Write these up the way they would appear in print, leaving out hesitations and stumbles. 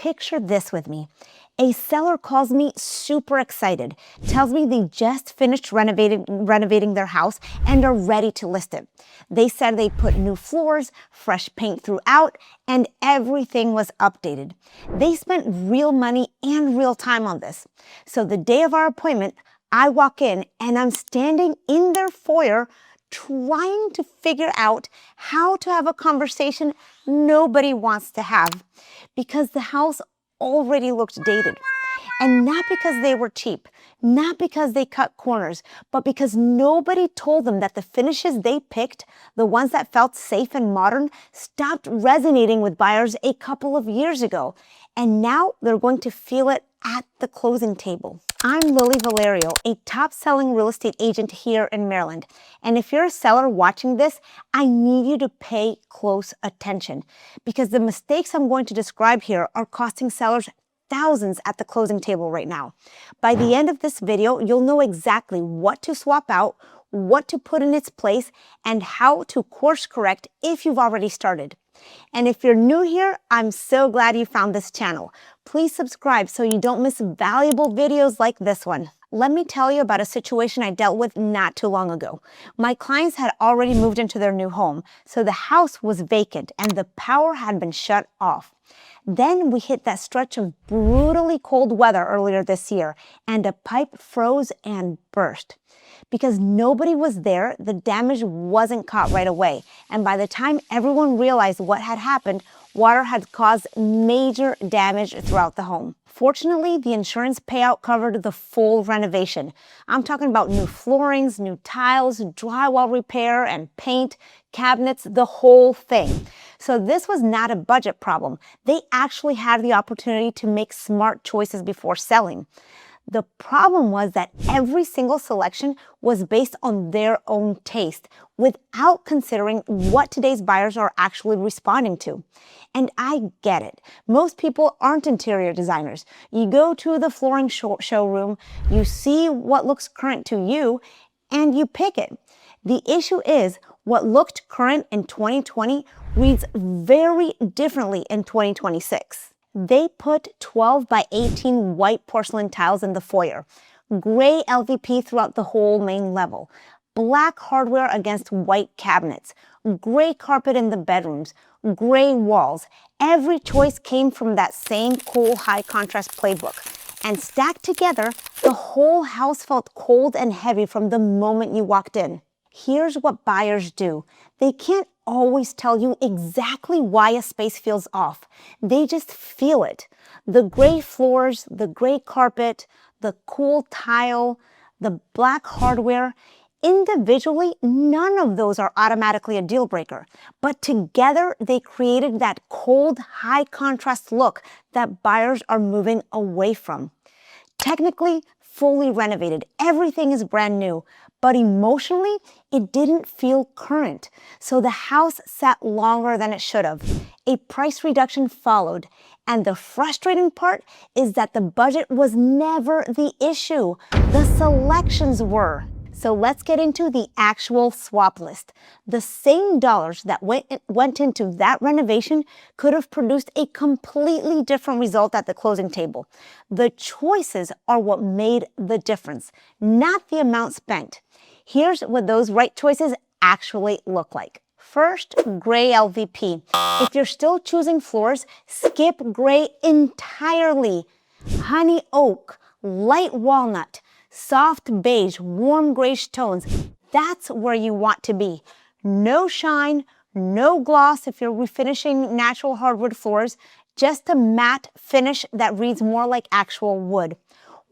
picture this with me. A seller calls me super excited, tells me they just finished renovating their house and are ready to list it. They said they put new floors, fresh paint throughout, and everything was updated. They spent real money and real time on this. So the day of our appointment, I walk in and I'm standing in their foyer trying to figure out how to have a conversation nobody wants to have because the house already looked dated. And not because they were cheap, not because they cut corners, but because nobody told them that the finishes they picked, the ones that felt safe and modern, stopped resonating with buyers a couple of years ago. And now they're going to feel it at the closing table. I'm Lily Vallario, a top-selling real estate agent here in Maryland. And if you're a seller watching this, I need you to pay close attention because the mistakes I'm going to describe here are costing sellers thousands at the closing table right now. By the end of this video, you'll know exactly what to swap out, what to put in its place, and how to course correct if you've already started. And if you're new here, I'm so glad you found this channel. Please subscribe so you don't miss valuable videos like this one. Let me tell you about a situation I dealt with not too long ago. My clients had already moved into their new home, so the house was vacant and the power had been shut off. Then we hit that stretch of brutally cold weather earlier this year, and a pipe froze and burst. Because nobody was there, the damage wasn't caught right away, and by the time everyone realized what had happened, water had caused major damage throughout the home. Fortunately, the insurance payout covered the full renovation. I'm talking about new floorings, new tiles, drywall repair and paint, cabinets, the whole thing. So this was not a budget problem. They actually had the opportunity to make smart choices before selling. The problem was that every single selection was based on their own taste without considering what today's buyers are actually responding to. And I get it. Most people aren't interior designers. You go to the flooring showroom, you see what looks current to you, and you pick it. The issue is what looked current in 2020 reads very differently in 2026. They put 12 by 18 white porcelain tiles in the foyer, gray LVP throughout the whole main level, black hardware against white cabinets, gray carpet in the bedrooms, gray walls. Every choice came from that same cool high contrast playbook. And stacked together, the whole house felt cold and heavy from the moment you walked in. Here's what buyers do. They can't always tell you exactly why a space feels off. They just feel it. The gray floors, the gray carpet, the cool tile, the black hardware, individually, none of those are automatically a deal breaker. But together, they created that cold, high contrast look that buyers are moving away from. Technically, fully renovated, everything is brand new, but emotionally, it didn't feel current. So the house sat longer than it should have. A price reduction followed. And the frustrating part is that the budget was never the issue. The selections were. So let's get into the actual swap list. The same dollars that went into that renovation could have produced a completely different result at the closing table. The choices are what made the difference, not the amount spent. Here's what those right choices actually look like. First, gray LVP. If you're still choosing floors, skip gray entirely. Honey oak, light walnut, soft beige, warm grayish tones. That's where you want to be. No shine, no gloss if you're refinishing natural hardwood floors, just a matte finish that reads more like actual wood.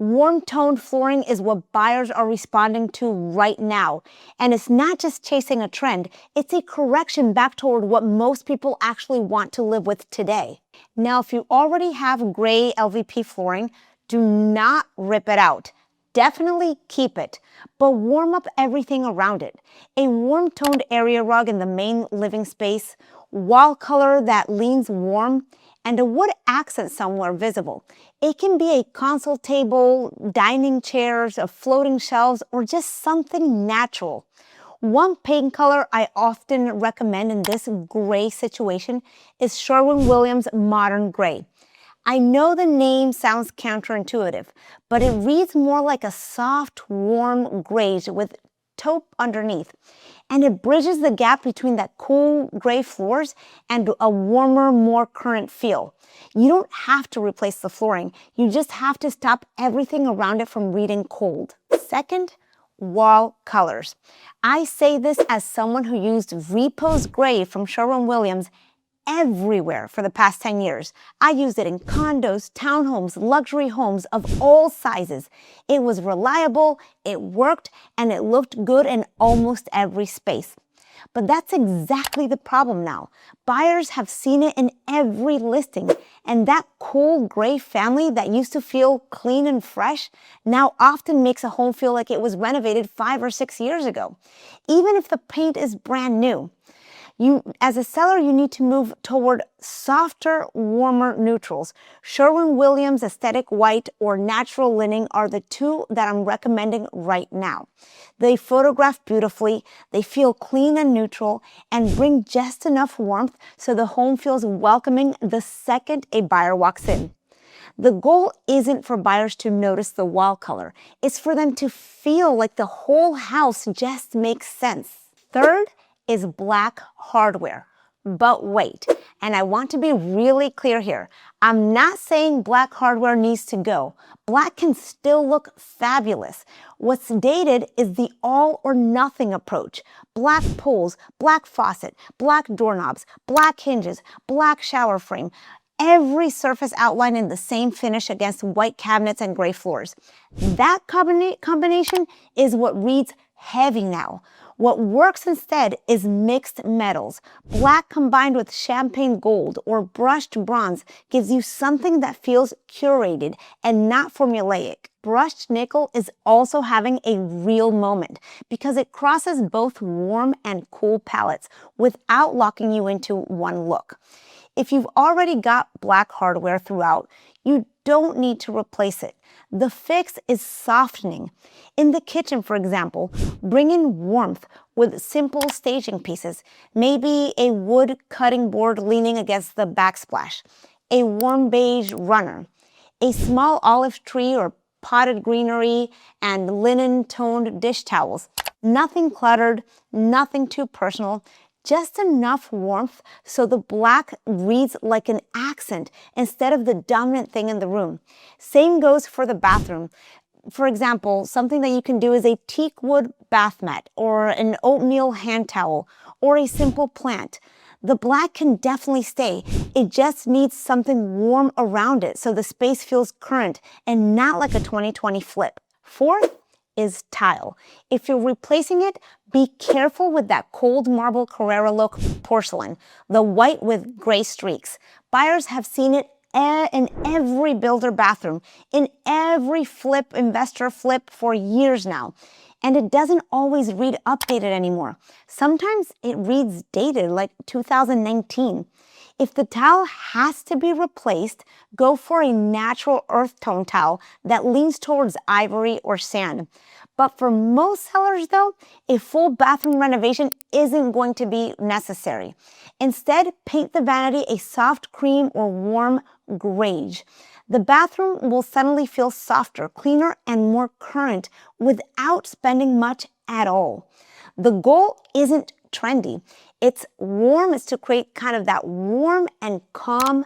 Warm toned flooring is what buyers are responding to right now. And it's not just chasing a trend, it's a correction back toward what most people actually want to live with today. Now, if you already have gray LVP flooring, do not rip it out. Definitely keep it, but warm up everything around it. A warm toned area rug in the main living space, wall color that leans warm, and a wood accent somewhere visible. It can be a console table, dining chairs, a floating shelves, or just something natural. One paint color I often recommend in this gray situation is Sherwin-Williams Modern Gray. I know the name sounds counterintuitive, but it reads more like a soft, warm gray with taupe underneath. And it bridges the gap between that cool gray floors and a warmer, more current feel. You don't have to replace the flooring. You just have to stop everything around it from reading cold. Second, wall colors. I say this as someone who used Repose Gray from Sherwin-Williams everywhere for the past 10 years. I used it in condos, townhomes, luxury homes of all sizes. It was reliable, it worked, and it looked good in almost every space. But that's exactly the problem now. Buyers have seen it in every listing, and that cool gray family that used to feel clean and fresh now often makes a home feel like it was renovated 5 or 6 years ago, even if the paint is brand new. As a seller, you need to move toward softer, warmer neutrals. Sherwin-Williams Aesthetic White or Natural Linen are the two that I'm recommending right now. They photograph beautifully, they feel clean and neutral, and bring just enough warmth so the home feels welcoming the second a buyer walks in. The goal isn't for buyers to notice the wall color. It's for them to feel like the whole house just makes sense. Third is black hardware. But wait, and I want to be really clear here. I'm not saying black hardware needs to go. Black can still look fabulous. What's dated is the all or nothing approach. Black pulls, black faucet, black doorknobs, black hinges, black shower frame. Every surface outlined in the same finish against white cabinets and gray floors. That combination is what reads heavy now. What works instead is mixed metals. Black combined with champagne gold or brushed bronze gives you something that feels curated and not formulaic. Brushed nickel is also having a real moment because it crosses both warm and cool palettes without locking you into one look. If you've already got black hardware throughout, you don't need to replace it. The fix is softening. In the kitchen, for example, bring in warmth with simple staging pieces, maybe a wood cutting board leaning against the backsplash, a warm beige runner, a small olive tree or potted greenery, and linen-toned dish towels. Nothing cluttered, nothing too personal, just enough warmth so the black reads like an accent instead of the dominant thing in the room. Same goes for the bathroom. For example, something that you can do is a teak wood bath mat or an oatmeal hand towel or a simple plant. The black can definitely stay. It just needs something warm around it so the space feels current and not like a 2020 flip. Fourth is tile. If you're replacing it, be careful with that cold marble Carrera look porcelain, the white with gray streaks. Buyers have seen it in every builder bathroom, in every investor flip for years now. And it doesn't always read updated anymore. Sometimes it reads dated, like 2019. If the tile has to be replaced, go for a natural earth tone tile that leans towards ivory or sand. But for most sellers though, a full bathroom renovation isn't going to be necessary. Instead, paint the vanity a soft cream or warm greige. The bathroom will suddenly feel softer, cleaner, and more current without spending much at all. The goal isn't trendy. It's warm. It's to create kind of that warm and calm,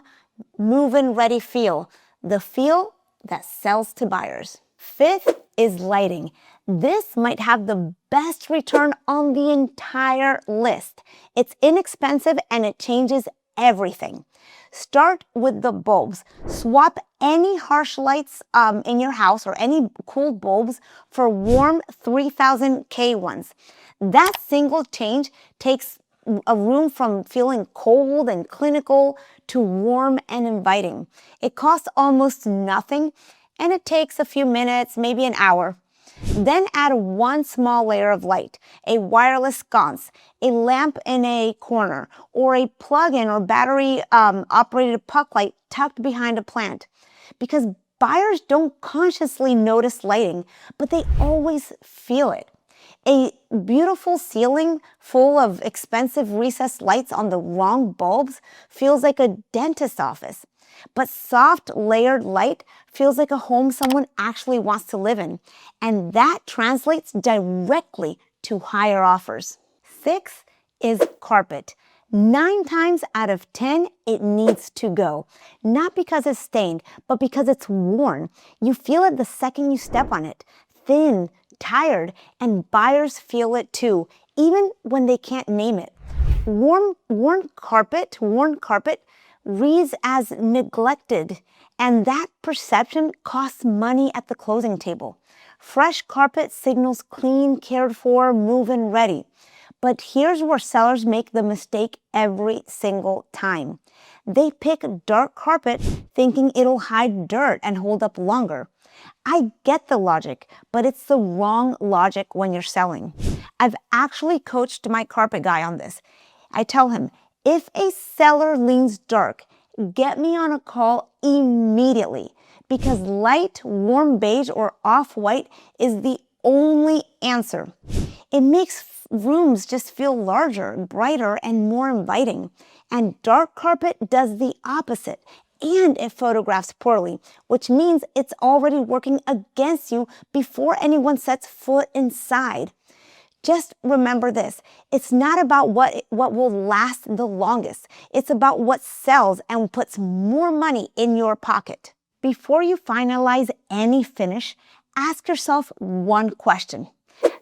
move-in ready feel. The feel that sells to buyers. Fifth is lighting. This might have the best return on the entire list. It's inexpensive and it changes everything. Start with the bulbs. Swap any harsh lights in your house or any cool bulbs for warm 3000K ones. That single change takes a room from feeling cold and clinical to warm and inviting. It costs almost nothing and it takes a few minutes, maybe an hour. Then add one small layer of light, a wireless sconce, a lamp in a corner, or a plug-in or battery-operated puck light tucked behind a plant. Because buyers don't consciously notice lighting, but they always feel it. A beautiful ceiling full of expensive recessed lights on the wrong bulbs feels like a dentist's office. But soft, layered light feels like a home someone actually wants to live in. And that translates directly to higher offers. 6 is carpet. 9 times out of 10, it needs to go. Not because it's stained, but because it's worn. You feel it the second you step on it. Thin, tired, and buyers feel it too, even when they can't name it. Worn carpet reads as neglected, and that perception costs money at the closing table. Fresh carpet signals clean, cared for, move-in ready. But here's where sellers make the mistake every single time. They pick dark carpet thinking it'll hide dirt and hold up longer. I get the logic, but it's the wrong logic when you're selling. I've actually coached my carpet guy on this. I tell him, if a seller leans dark, get me on a call immediately, because light, warm beige or off-white is the only answer. It makes rooms just feel larger, brighter, and more inviting. And dark carpet does the opposite. And it photographs poorly, which means it's already working against you before anyone sets foot inside. Just remember this, it's not about what will last the longest. It's about what sells and puts more money in your pocket. Before you finalize any finish, ask yourself one question.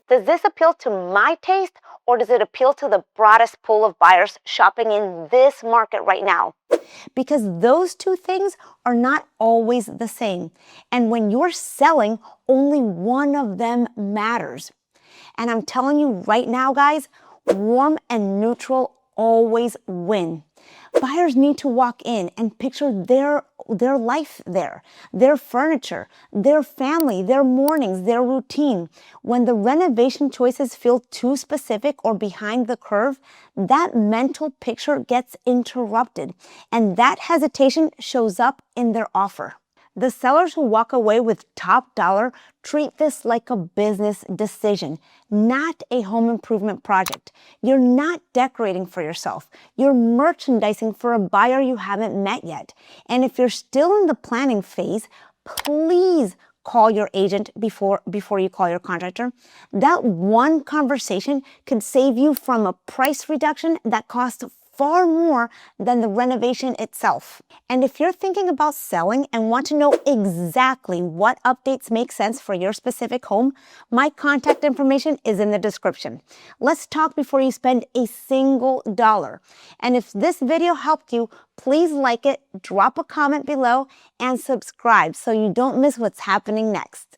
Does this appeal to my taste, or does it appeal to the broadest pool of buyers shopping in this market right now? Because those two things are not always the same. And when you're selling, only one of them matters. And I'm telling you right now, guys, warm and neutral always win. Buyers need to walk in and picture their life there, their furniture, their family, their mornings, their routine. When the renovation choices feel too specific or behind the curve, that mental picture gets interrupted, and that hesitation shows up in their offer. The sellers who walk away with top dollar treat this like a business decision, not a home improvement project. You're not decorating for yourself. You're merchandising for a buyer you haven't met yet. And if you're still in the planning phase, please call your agent before you call your contractor. That one conversation could save you from a price reduction that costs far more than the renovation itself. And if you're thinking about selling and want to know exactly what updates make sense for your specific home, my contact information is in the description. Let's talk before you spend a single dollar. And if this video helped you, please like it, drop a comment below, and subscribe so you don't miss what's happening next.